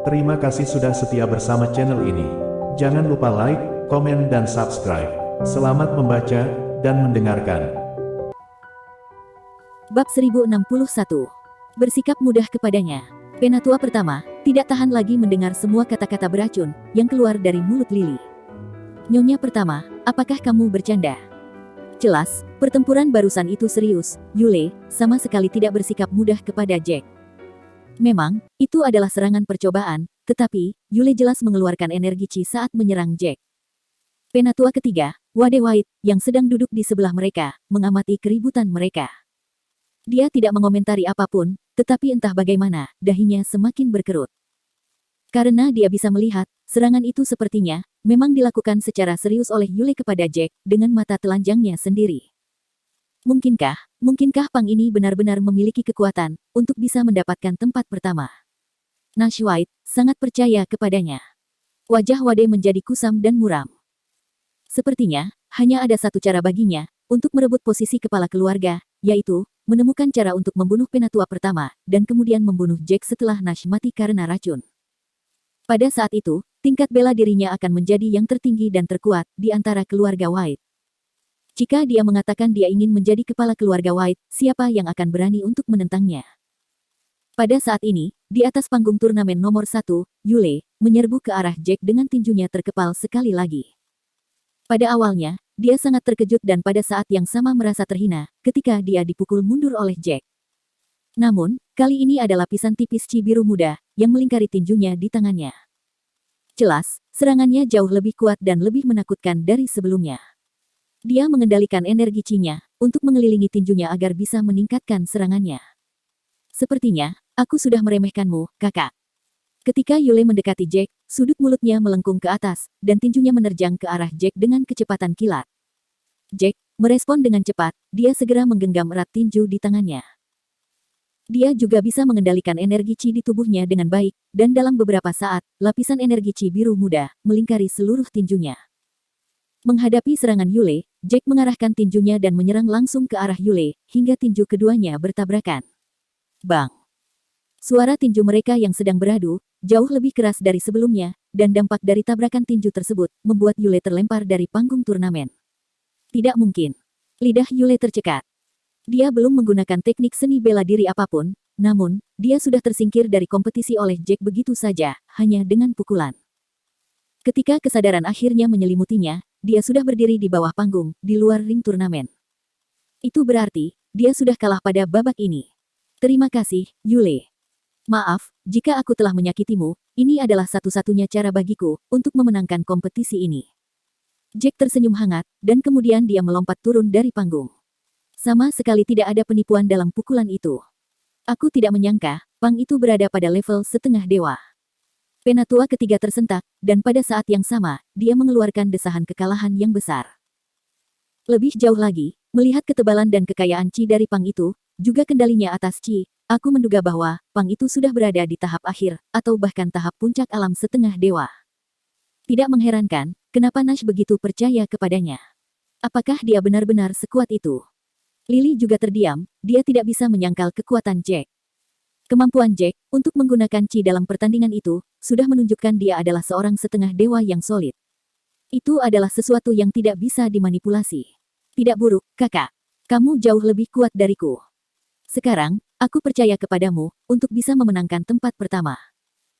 Terima kasih sudah setia bersama channel ini. Jangan lupa like, komen, dan subscribe. Selamat membaca dan mendengarkan. Bab 1061. Bersikap mudah kepadanya. Penatua pertama, tidak tahan lagi mendengar semua kata-kata beracun yang keluar dari mulut Lily. Nyonya pertama, apakah kamu bercanda? Jelas, pertempuran barusan itu serius. Yule sama sekali tidak bersikap mudah kepada Jack. Memang, itu adalah serangan percobaan, tetapi Yule jelas mengeluarkan energi Chi saat menyerang Jack. Penatua ketiga, Wade White, yang sedang duduk di sebelah mereka, mengamati keributan mereka. Dia tidak mengomentari apapun, tetapi entah bagaimana, dahinya semakin berkerut. Karena dia bisa melihat, serangan itu sepertinya memang dilakukan secara serius oleh Yule kepada Jack dengan mata telanjangnya sendiri. Mungkinkah Pang ini benar-benar memiliki kekuatan untuk bisa mendapatkan tempat pertama? Nash White sangat percaya kepadanya. Wajah Wade menjadi kusam dan muram. Sepertinya, hanya ada satu cara baginya untuk merebut posisi kepala keluarga, yaitu menemukan cara untuk membunuh penatua pertama, dan kemudian membunuh Jack setelah Nash mati karena racun. Pada saat itu, tingkat bela dirinya akan menjadi yang tertinggi dan terkuat di antara keluarga White. Jika dia mengatakan dia ingin menjadi kepala keluarga White, siapa yang akan berani untuk menentangnya? Pada saat ini, di atas panggung turnamen nomor 1, Yule menyerbu ke arah Jack dengan tinjunya terkepal sekali lagi. Pada awalnya, dia sangat terkejut dan pada saat yang sama merasa terhina ketika dia dipukul mundur oleh Jack. Namun, kali ini ada lapisan tipis Chi biru muda yang melingkari tinjunya di tangannya. Jelas, serangannya jauh lebih kuat dan lebih menakutkan dari sebelumnya. Dia mengendalikan energi Chi-nya untuk mengelilingi tinjunya agar bisa meningkatkan serangannya. Sepertinya, aku sudah meremehkanmu, kakak. Ketika Yule mendekati Jack, sudut mulutnya melengkung ke atas, dan tinjunya menerjang ke arah Jack dengan kecepatan kilat. Jack merespon dengan cepat, dia segera menggenggam erat tinju di tangannya. Dia juga bisa mengendalikan energi Chi di tubuhnya dengan baik, dan dalam beberapa saat, lapisan energi Chi biru muda melingkari seluruh tinjunya. Menghadapi serangan Yule, Jack mengarahkan tinjunya dan menyerang langsung ke arah Yule, hingga tinju keduanya bertabrakan. Bang! Suara tinju mereka yang sedang beradu, jauh lebih keras dari sebelumnya, dan dampak dari tabrakan tinju tersebut, membuat Yule terlempar dari panggung turnamen. Tidak mungkin. Lidah Yule tercekat. Dia belum menggunakan teknik seni bela diri apapun, namun, dia sudah tersingkir dari kompetisi oleh Jack begitu saja, hanya dengan pukulan. Ketika kesadaran akhirnya menyelimutinya, dia sudah berdiri di bawah panggung, di luar ring turnamen. Itu berarti, dia sudah kalah pada babak ini. Terima kasih, Yule. Maaf, jika aku telah menyakitimu, ini adalah satu-satunya cara bagiku untuk memenangkan kompetisi ini. Jack tersenyum hangat, dan kemudian dia melompat turun dari panggung. Sama sekali tidak ada penipuan dalam pukulan itu. Aku tidak menyangka, Pang itu berada pada level setengah dewa. Penatua ketiga tersentak, dan pada saat yang sama, dia mengeluarkan desahan kekalahan yang besar. Lebih jauh lagi, melihat ketebalan dan kekayaan Chi dari Pang itu, juga kendalinya atas Chi, aku menduga bahwa Pang itu sudah berada di tahap akhir, atau bahkan tahap puncak alam setengah dewa. Tidak mengherankan, kenapa Nash begitu percaya kepadanya. Apakah dia benar-benar sekuat itu? Lily juga terdiam, dia tidak bisa menyangkal kekuatan Jack. Kemampuan Jack untuk menggunakan Chi dalam pertandingan itu sudah menunjukkan dia adalah seorang setengah dewa yang solid. Itu adalah sesuatu yang tidak bisa dimanipulasi. Tidak buruk, kakak. Kamu jauh lebih kuat dariku. Sekarang, aku percaya kepadamu untuk bisa memenangkan tempat pertama.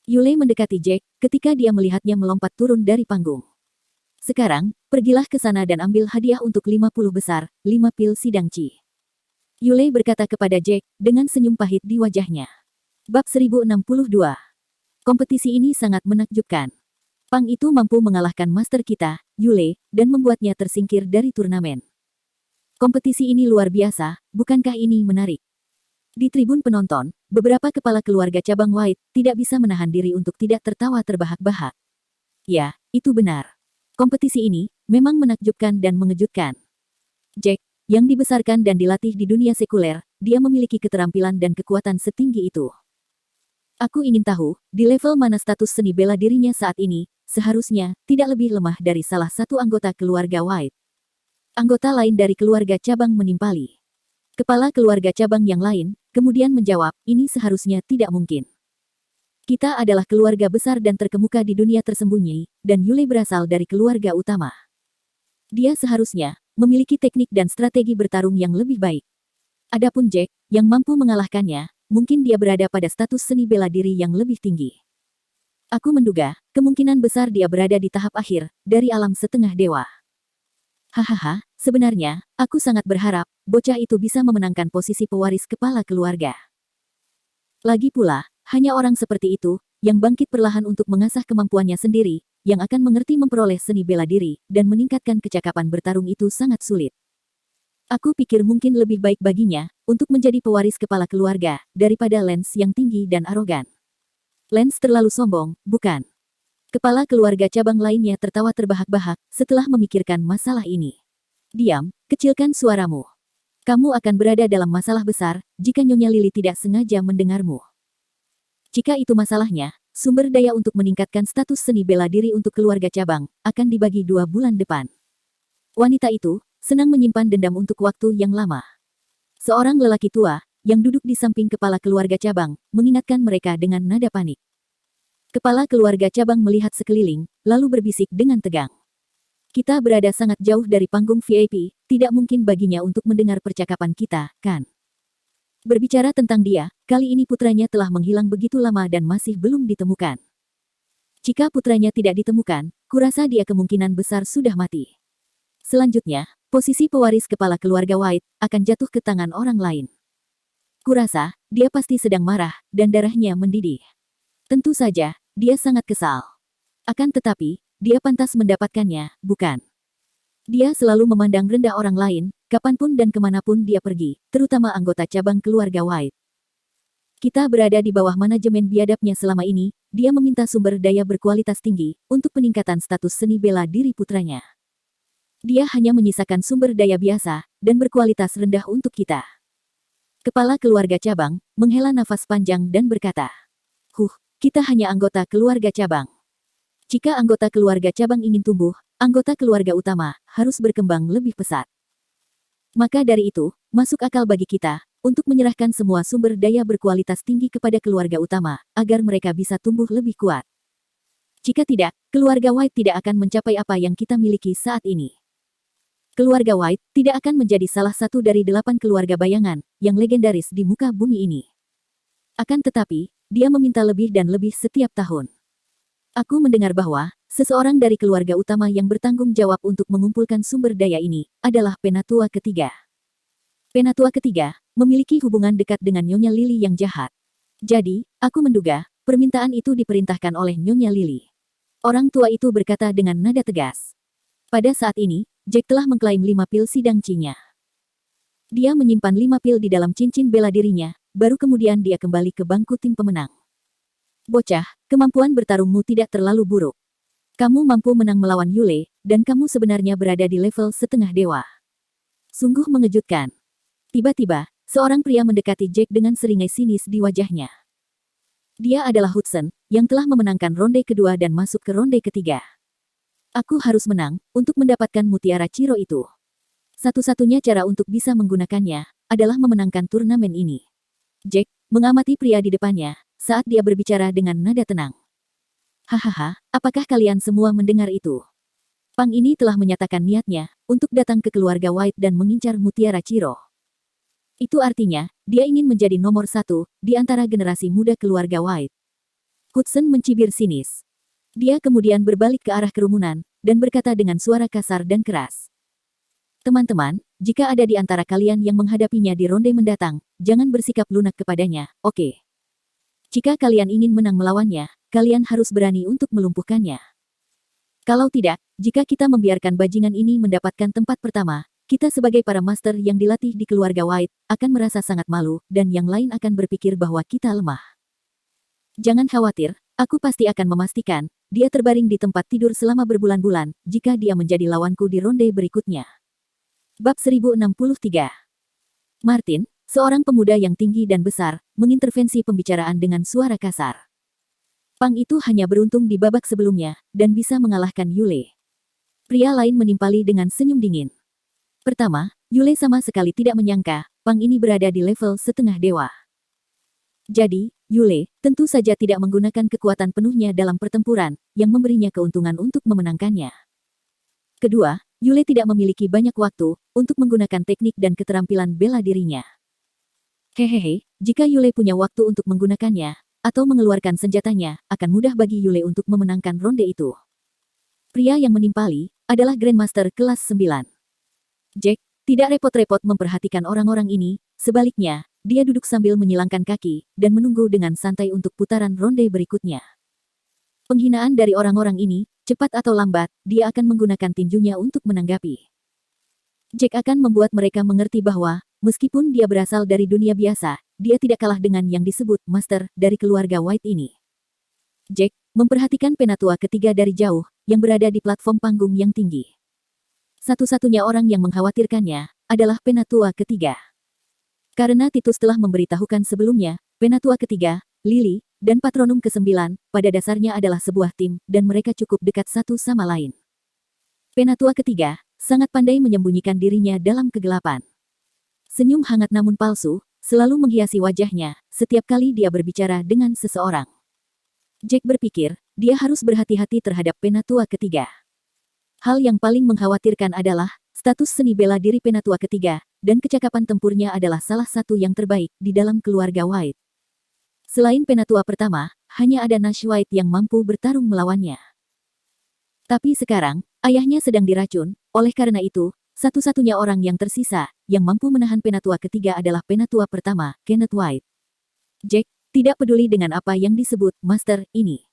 Yule mendekati Jack ketika dia melihatnya melompat turun dari panggung. Sekarang, pergilah ke sana dan ambil hadiah untuk 50 besar, 5 pil sidang Chi. Yule berkata kepada Jack, dengan senyum pahit di wajahnya. Bab 1062. Kompetisi ini sangat menakjubkan. Pang itu mampu mengalahkan master kita, Yule, dan membuatnya tersingkir dari turnamen. Kompetisi ini luar biasa, bukankah ini menarik? Di tribun penonton, beberapa kepala keluarga cabang White tidak bisa menahan diri untuk tidak tertawa terbahak-bahak. Ya, itu benar. Kompetisi ini memang menakjubkan dan mengejutkan. Jack, yang dibesarkan dan dilatih di dunia sekuler, dia memiliki keterampilan dan kekuatan setinggi itu. Aku ingin tahu, di level mana status seni bela dirinya saat ini, seharusnya tidak lebih lemah dari salah satu anggota keluarga White. Anggota lain dari keluarga cabang menimpali. Kepala keluarga cabang yang lain, kemudian menjawab, ini seharusnya tidak mungkin. Kita adalah keluarga besar dan terkemuka di dunia tersembunyi, dan Yule berasal dari keluarga utama. Dia seharusnya memiliki teknik dan strategi bertarung yang lebih baik. Adapun Jack, yang mampu mengalahkannya, mungkin dia berada pada status seni bela diri yang lebih tinggi. Aku menduga, kemungkinan besar dia berada di tahap akhir, dari alam setengah dewa. Hahaha, sebenarnya, aku sangat berharap, bocah itu bisa memenangkan posisi pewaris kepala keluarga. Lagi pula, hanya orang seperti itu, yang bangkit perlahan untuk mengasah kemampuannya sendiri, yang akan mengerti memperoleh seni bela diri, dan meningkatkan kecakapan bertarung itu sangat sulit. Aku pikir mungkin lebih baik baginya, untuk menjadi pewaris kepala keluarga, daripada Lance yang tinggi dan arogan. Lance terlalu sombong, bukan? Kepala keluarga cabang lainnya tertawa terbahak-bahak, setelah memikirkan masalah ini. Diam, kecilkan suaramu. Kamu akan berada dalam masalah besar, jika Nyonya Lily tidak sengaja mendengarmu. Jika itu masalahnya, sumber daya untuk meningkatkan status seni bela diri untuk keluarga cabang, akan dibagi 2 bulan depan. Wanita itu, senang menyimpan dendam untuk waktu yang lama. Seorang lelaki tua, yang duduk di samping kepala keluarga cabang, mengingatkan mereka dengan nada panik. Kepala keluarga cabang melihat sekeliling, lalu berbisik dengan tegang. Kita berada sangat jauh dari panggung VIP, tidak mungkin baginya untuk mendengar percakapan kita, kan? Berbicara tentang dia, kali ini putranya telah menghilang begitu lama dan masih belum ditemukan. Jika putranya tidak ditemukan, kurasa dia kemungkinan besar sudah mati. Selanjutnya, posisi pewaris kepala keluarga White akan jatuh ke tangan orang lain. Kurasa, dia pasti sedang marah, dan darahnya mendidih. Tentu saja, dia sangat kesal. Akan tetapi, dia pantas mendapatkannya, bukan? Dia selalu memandang rendah orang lain, kapanpun dan kemanapun dia pergi, terutama anggota cabang keluarga White. Kita berada di bawah manajemen biadabnya selama ini, dia meminta sumber daya berkualitas tinggi, untuk peningkatan status seni bela diri putranya. Dia hanya menyisakan sumber daya biasa, dan berkualitas rendah untuk kita. Kepala keluarga cabang, menghela nafas panjang dan berkata, kita hanya anggota keluarga cabang. Jika anggota keluarga cabang ingin tumbuh, anggota keluarga utama harus berkembang lebih pesat. Maka dari itu, masuk akal bagi kita untuk menyerahkan semua sumber daya berkualitas tinggi kepada keluarga utama, agar mereka bisa tumbuh lebih kuat. Jika tidak, keluarga White tidak akan mencapai apa yang kita miliki saat ini. Keluarga White tidak akan menjadi salah satu dari 8 keluarga bayangan yang legendaris di muka bumi ini. Akan tetapi, dia meminta lebih dan lebih setiap tahun. Aku mendengar bahwa seseorang dari keluarga utama yang bertanggung jawab untuk mengumpulkan sumber daya ini adalah Penatua ketiga. Penatua ketiga memiliki hubungan dekat dengan Nyonya Lily yang jahat. Jadi, aku menduga permintaan itu diperintahkan oleh Nyonya Lily. Orang tua itu berkata dengan nada tegas. Pada saat ini, Jack telah mengklaim 5 pil sidang Qi-nya. Dia menyimpan 5 pil di dalam cincin bela dirinya, baru kemudian dia kembali ke bangku tim pemenang. Bocah, kemampuan bertarungmu tidak terlalu buruk. Kamu mampu menang melawan Yule, dan kamu sebenarnya berada di level setengah dewa. Sungguh mengejutkan. Tiba-tiba, seorang pria mendekati Jack dengan seringai sinis di wajahnya. Dia adalah Hudson, yang telah memenangkan ronde kedua dan masuk ke ronde ketiga. Aku harus menang, untuk mendapatkan mutiara Ciro itu. Satu-satunya cara untuk bisa menggunakannya, adalah memenangkan turnamen ini. Jack mengamati pria di depannya, saat dia berbicara dengan nada tenang. Hahaha, apakah kalian semua mendengar itu? Pang ini telah menyatakan niatnya, untuk datang ke keluarga White dan mengincar mutiara Ciro. Itu artinya, dia ingin menjadi nomor 1, di antara generasi muda keluarga White. Hudson mencibir sinis. Dia kemudian berbalik ke arah kerumunan, dan berkata dengan suara kasar dan keras. Teman-teman, jika ada di antara kalian yang menghadapinya di ronde mendatang, jangan bersikap lunak kepadanya, oke? Jika kalian ingin menang melawannya, kalian harus berani untuk melumpuhkannya. Kalau tidak, jika kita membiarkan bajingan ini mendapatkan tempat pertama, kita sebagai para master yang dilatih di keluarga White, akan merasa sangat malu, dan yang lain akan berpikir bahwa kita lemah. Jangan khawatir, aku pasti akan memastikan, dia terbaring di tempat tidur selama berbulan-bulan, jika dia menjadi lawanku di ronde berikutnya. Bab 1063. Martin, seorang pemuda yang tinggi dan besar, mengintervensi pembicaraan dengan suara kasar. Pang itu hanya beruntung di babak sebelumnya, dan bisa mengalahkan Yule. Pria lain menimpali dengan senyum dingin. Pertama, Yule sama sekali tidak menyangka, Pang ini berada di level setengah dewa. Jadi, Yule tentu saja tidak menggunakan kekuatan penuhnya dalam pertempuran, yang memberinya keuntungan untuk memenangkannya. Kedua, Yule tidak memiliki banyak waktu untuk menggunakan teknik dan keterampilan bela dirinya. Hehehe, jika Yule punya waktu untuk menggunakannya, atau mengeluarkan senjatanya, akan mudah bagi Yule untuk memenangkan ronde itu. Pria yang menimpali adalah Grandmaster kelas 9. Jack tidak repot-repot memperhatikan orang-orang ini, sebaliknya, dia duduk sambil menyilangkan kaki dan menunggu dengan santai untuk putaran ronde berikutnya. Penghinaan dari orang-orang ini, cepat atau lambat, dia akan menggunakan tinjunya untuk menanggapi. Jack akan membuat mereka mengerti bahwa, meskipun dia berasal dari dunia biasa, dia tidak kalah dengan yang disebut Master dari keluarga White ini. Jack memperhatikan penatua ketiga dari jauh, yang berada di platform panggung yang tinggi. Satu-satunya orang yang mengkhawatirkannya adalah penatua ketiga. Karena Titus telah memberitahukan sebelumnya, penatua ketiga, Lily, dan patronum ke-9, pada dasarnya adalah sebuah tim, dan mereka cukup dekat satu sama lain. Penatua ketiga sangat pandai menyembunyikan dirinya dalam kegelapan. Senyum hangat namun palsu selalu menghiasi wajahnya setiap kali dia berbicara dengan seseorang. Jack berpikir, dia harus berhati-hati terhadap penatua ketiga. Hal yang paling mengkhawatirkan adalah status seni bela diri penatua ketiga, dan kecakapan tempurnya adalah salah satu yang terbaik di dalam keluarga White. Selain penatua pertama, hanya ada Nash White yang mampu bertarung melawannya. Tapi sekarang, ayahnya sedang diracun, oleh karena itu, satu-satunya orang yang tersisa, yang mampu menahan penatua ketiga adalah penatua pertama, Kenneth White. Jack tidak peduli dengan apa yang disebut Master ini.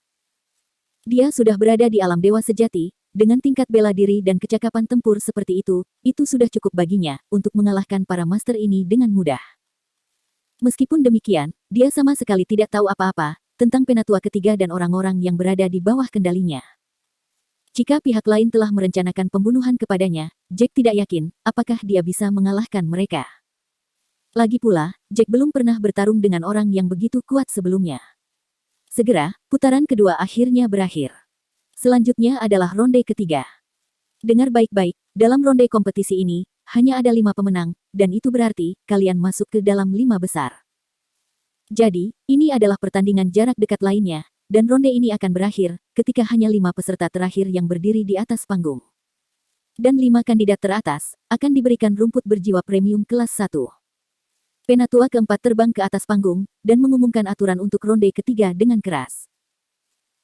Dia sudah berada di alam dewa sejati, dengan tingkat bela diri dan kecakapan tempur seperti itu sudah cukup baginya untuk mengalahkan para master ini dengan mudah. Meskipun demikian, dia sama sekali tidak tahu apa-apa tentang penatua ketiga dan orang-orang yang berada di bawah kendalinya. Jika pihak lain telah merencanakan pembunuhan kepadanya, Jack tidak yakin apakah dia bisa mengalahkan mereka. Lagi pula, Jack belum pernah bertarung dengan orang yang begitu kuat sebelumnya. Segera, putaran kedua akhirnya berakhir. Selanjutnya adalah ronde ketiga. Dengar baik-baik, dalam ronde kompetisi ini, hanya ada 5 pemenang, dan itu berarti, kalian masuk ke dalam 5 besar. Jadi, ini adalah pertandingan jarak dekat lainnya, dan ronde ini akan berakhir, ketika hanya 5 peserta terakhir yang berdiri di atas panggung. Dan 5 kandidat teratas, akan diberikan rumput berjiwa premium kelas 1. Penatua keempat terbang ke atas panggung, dan mengumumkan aturan untuk ronde ketiga dengan keras.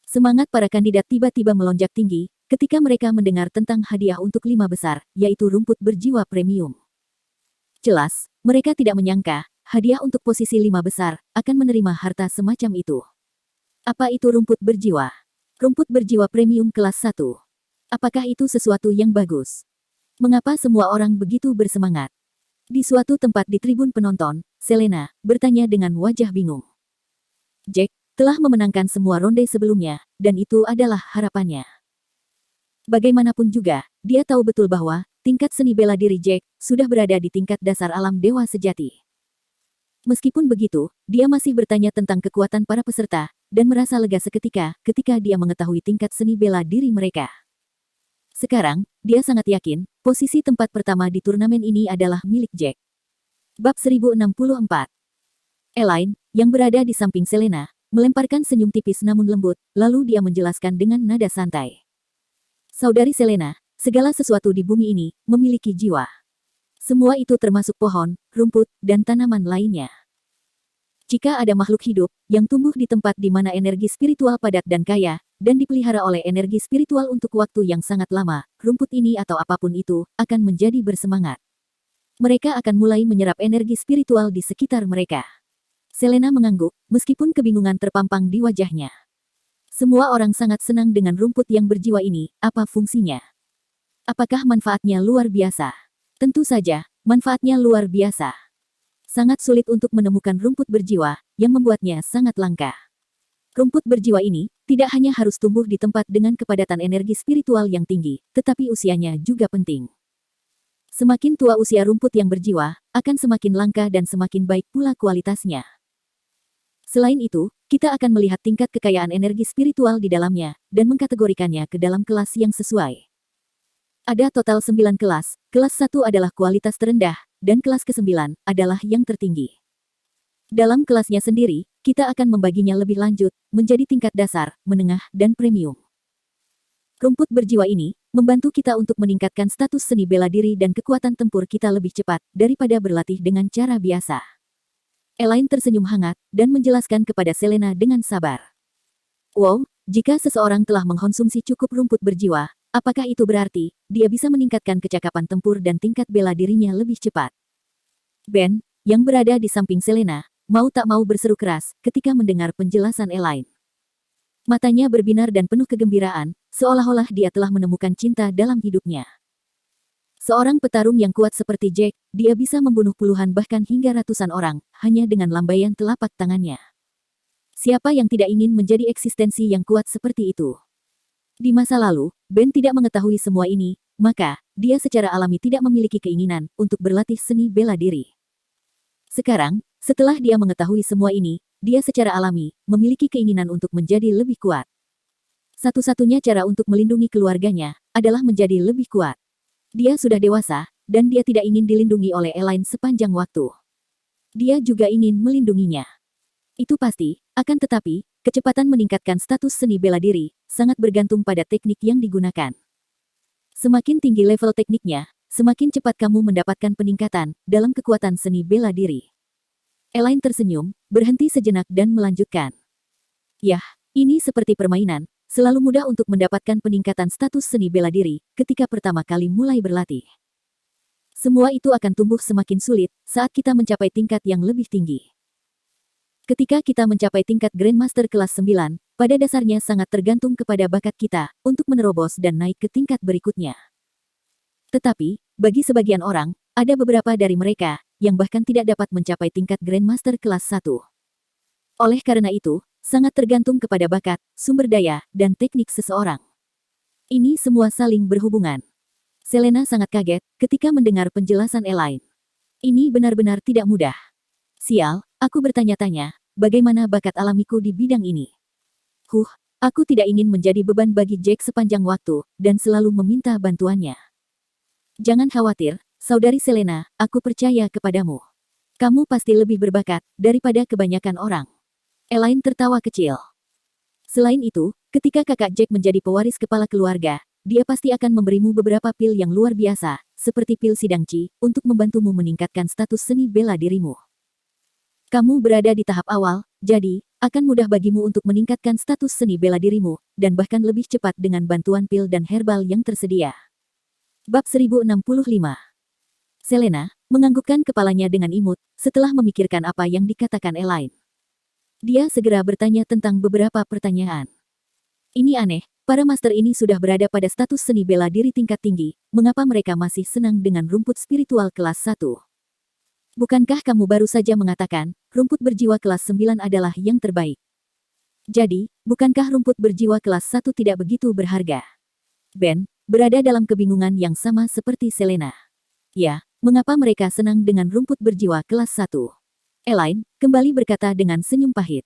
Semangat para kandidat tiba-tiba melonjak tinggi, ketika mereka mendengar tentang hadiah untuk 5 besar, yaitu rumput berjiwa premium. Jelas, mereka tidak menyangka, hadiah untuk posisi 5 besar, akan menerima harta semacam itu. Apa itu rumput berjiwa? Rumput berjiwa premium kelas 1. Apakah itu sesuatu yang bagus? Mengapa semua orang begitu bersemangat? Di suatu tempat di tribun penonton, Selena bertanya dengan wajah bingung. Jack telah memenangkan semua ronde sebelumnya, dan itu adalah harapannya. Bagaimanapun juga, dia tahu betul bahwa tingkat seni bela diri Jack sudah berada di tingkat dasar alam dewa sejati. Meskipun begitu, dia masih bertanya tentang kekuatan para peserta, dan merasa lega seketika ketika dia mengetahui tingkat seni bela diri mereka. Sekarang, dia sangat yakin, posisi tempat pertama di turnamen ini adalah milik Jack. Bab 1064. Elaine, yang berada di samping Selena, melemparkan senyum tipis namun lembut, lalu dia menjelaskan dengan nada santai. Saudari Selena, segala sesuatu di bumi ini memiliki jiwa. Semua itu termasuk pohon, rumput, dan tanaman lainnya. Jika ada makhluk hidup yang tumbuh di tempat di mana energi spiritual padat dan kaya, dan dipelihara oleh energi spiritual untuk waktu yang sangat lama, rumput ini atau apapun itu akan menjadi bersemangat. Mereka akan mulai menyerap energi spiritual di sekitar mereka. Selena mengangguk, meskipun kebingungan terpampang di wajahnya. Semua orang sangat senang dengan rumput yang berjiwa ini, apa fungsinya? Apakah manfaatnya luar biasa? Tentu saja, manfaatnya luar biasa. Sangat sulit untuk menemukan rumput berjiwa, yang membuatnya sangat langka. Rumput berjiwa ini, tidak hanya harus tumbuh di tempat dengan kepadatan energi spiritual yang tinggi, tetapi usianya juga penting. Semakin tua usia rumput yang berjiwa, akan semakin langka dan semakin baik pula kualitasnya. Selain itu, kita akan melihat tingkat kekayaan energi spiritual di dalamnya, dan mengkategorikannya ke dalam kelas yang sesuai. Ada total 9 kelas, kelas 1 adalah kualitas terendah, dan kelas ke-9 adalah yang tertinggi. Dalam kelasnya sendiri, kita akan membaginya lebih lanjut, menjadi tingkat dasar, menengah, dan premium. Rumput berjiwa ini membantu kita untuk meningkatkan status seni bela diri dan kekuatan tempur kita lebih cepat daripada berlatih dengan cara biasa. Elaine tersenyum hangat dan menjelaskan kepada Selena dengan sabar. Wow, jika seseorang telah mengkonsumsi cukup rumput berjiwa, apakah itu berarti dia bisa meningkatkan kecakapan tempur dan tingkat bela dirinya lebih cepat? Ben, yang berada di samping Selena, mau tak mau berseru keras ketika mendengar penjelasan Elaine. Matanya berbinar dan penuh kegembiraan, seolah-olah dia telah menemukan cinta dalam hidupnya. Seorang petarung yang kuat seperti Jack, dia bisa membunuh puluhan bahkan hingga ratusan orang, hanya dengan lambaian telapak tangannya. Siapa yang tidak ingin menjadi eksistensi yang kuat seperti itu? Di masa lalu, Ben tidak mengetahui semua ini, maka dia secara alami tidak memiliki keinginan untuk berlatih seni bela diri. Sekarang, setelah dia mengetahui semua ini, dia secara alami memiliki keinginan untuk menjadi lebih kuat. Satu-satunya cara untuk melindungi keluarganya adalah menjadi lebih kuat. Dia sudah dewasa, dan dia tidak ingin dilindungi oleh Elaine sepanjang waktu. Dia juga ingin melindunginya. Itu pasti, akan tetapi, kecepatan meningkatkan status seni bela diri sangat bergantung pada teknik yang digunakan. Semakin tinggi level tekniknya, semakin cepat kamu mendapatkan peningkatan dalam kekuatan seni bela diri. Elaine tersenyum, berhenti sejenak dan melanjutkan. Yah, ini seperti permainan, selalu mudah untuk mendapatkan peningkatan status seni bela diri ketika pertama kali mulai berlatih. Semua itu akan tumbuh semakin sulit saat kita mencapai tingkat yang lebih tinggi. Ketika kita mencapai tingkat Grandmaster kelas 9, pada dasarnya sangat tergantung kepada bakat kita untuk menerobos dan naik ke tingkat berikutnya. Tetapi, bagi sebagian orang, ada beberapa dari mereka yang bahkan tidak dapat mencapai tingkat Grandmaster kelas 1. Oleh karena itu, sangat tergantung kepada bakat, sumber daya, dan teknik seseorang. Ini semua saling berhubungan. Selena sangat kaget ketika mendengar penjelasan Elaine. Ini benar-benar tidak mudah. Sial, aku bertanya-tanya, bagaimana bakat alamiku di bidang ini? Aku tidak ingin menjadi beban bagi Jack sepanjang waktu, dan selalu meminta bantuannya. Jangan khawatir, Saudari Selena, aku percaya kepadamu. Kamu pasti lebih berbakat daripada kebanyakan orang. Elaine tertawa kecil. Selain itu, ketika kakak Jack menjadi pewaris kepala keluarga, dia pasti akan memberimu beberapa pil yang luar biasa, seperti pil sidang Qi, untuk membantumu meningkatkan status seni bela dirimu. Kamu berada di tahap awal, jadi, akan mudah bagimu untuk meningkatkan status seni bela dirimu, dan bahkan lebih cepat dengan bantuan pil dan herbal yang tersedia. Bab 1065. Selena menganggukkan kepalanya dengan imut setelah memikirkan apa yang dikatakan Elaine. Dia segera bertanya tentang beberapa pertanyaan. Ini aneh, para master ini sudah berada pada status seni bela diri tingkat tinggi, mengapa mereka masih senang dengan rumput spiritual kelas 1? Bukankah kamu baru saja mengatakan, rumput berjiwa kelas 9 adalah yang terbaik? Jadi, bukankah rumput berjiwa kelas 1 tidak begitu berharga? Ben berada dalam kebingungan yang sama seperti Selena. Ya, mengapa mereka senang dengan rumput berjiwa kelas 1? Elaine kembali berkata dengan senyum pahit.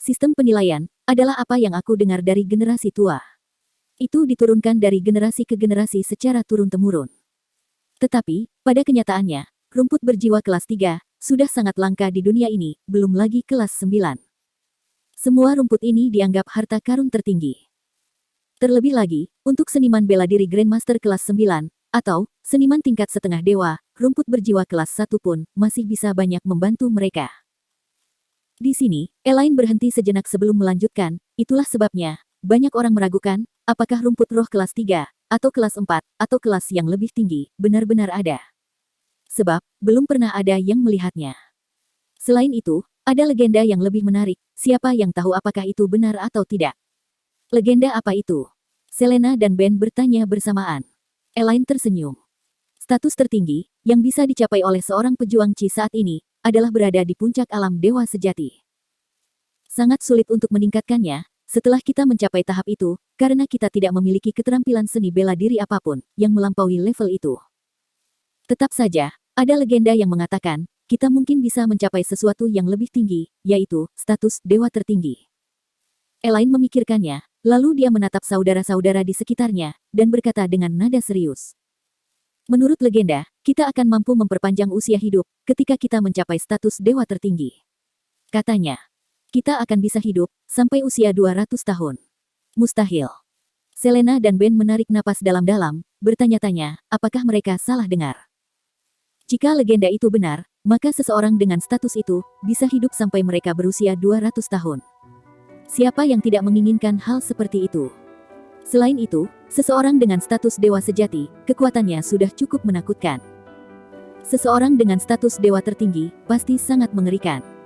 Sistem penilaian adalah apa yang aku dengar dari generasi tua. Itu diturunkan dari generasi ke generasi secara turun-temurun. Tetapi, pada kenyataannya, rumput berjiwa kelas 3 sudah sangat langka di dunia ini, belum lagi kelas 9. Semua rumput ini dianggap harta karun tertinggi. Terlebih lagi, untuk seniman bela diri Grandmaster kelas 9, atau seniman tingkat setengah dewa, rumput berjiwa kelas 1 pun masih bisa banyak membantu mereka. Di sini, Elaine berhenti sejenak sebelum melanjutkan, itulah sebabnya, banyak orang meragukan, apakah rumput roh kelas 3, atau kelas 4, atau kelas yang lebih tinggi, benar-benar ada. Sebab, belum pernah ada yang melihatnya. Selain itu, ada legenda yang lebih menarik, siapa yang tahu apakah itu benar atau tidak? Legenda apa itu? Selena dan Ben bertanya bersamaan. Elaine tersenyum. Status tertinggi yang bisa dicapai oleh seorang pejuang Qi saat ini adalah berada di puncak alam dewa sejati. Sangat sulit untuk meningkatkannya setelah kita mencapai tahap itu, karena kita tidak memiliki keterampilan seni bela diri apapun yang melampaui level itu. Tetap saja, ada legenda yang mengatakan, kita mungkin bisa mencapai sesuatu yang lebih tinggi, yaitu status dewa tertinggi. Elaine memikirkannya, lalu dia menatap saudara-saudara di sekitarnya, dan berkata dengan nada serius. Menurut legenda, kita akan mampu memperpanjang usia hidup ketika kita mencapai status dewa tertinggi. Katanya. Kita akan bisa hidup sampai usia 200 tahun. Mustahil. Selena dan Ben menarik napas dalam-dalam, bertanya-tanya, apakah mereka salah dengar? Jika legenda itu benar, maka seseorang dengan status itu bisa hidup sampai mereka berusia 200 tahun. Siapa yang tidak menginginkan hal seperti itu? Selain itu, seseorang dengan status dewa sejati, kekuatannya sudah cukup menakutkan. Seseorang dengan status dewa tertinggi pasti sangat mengerikan.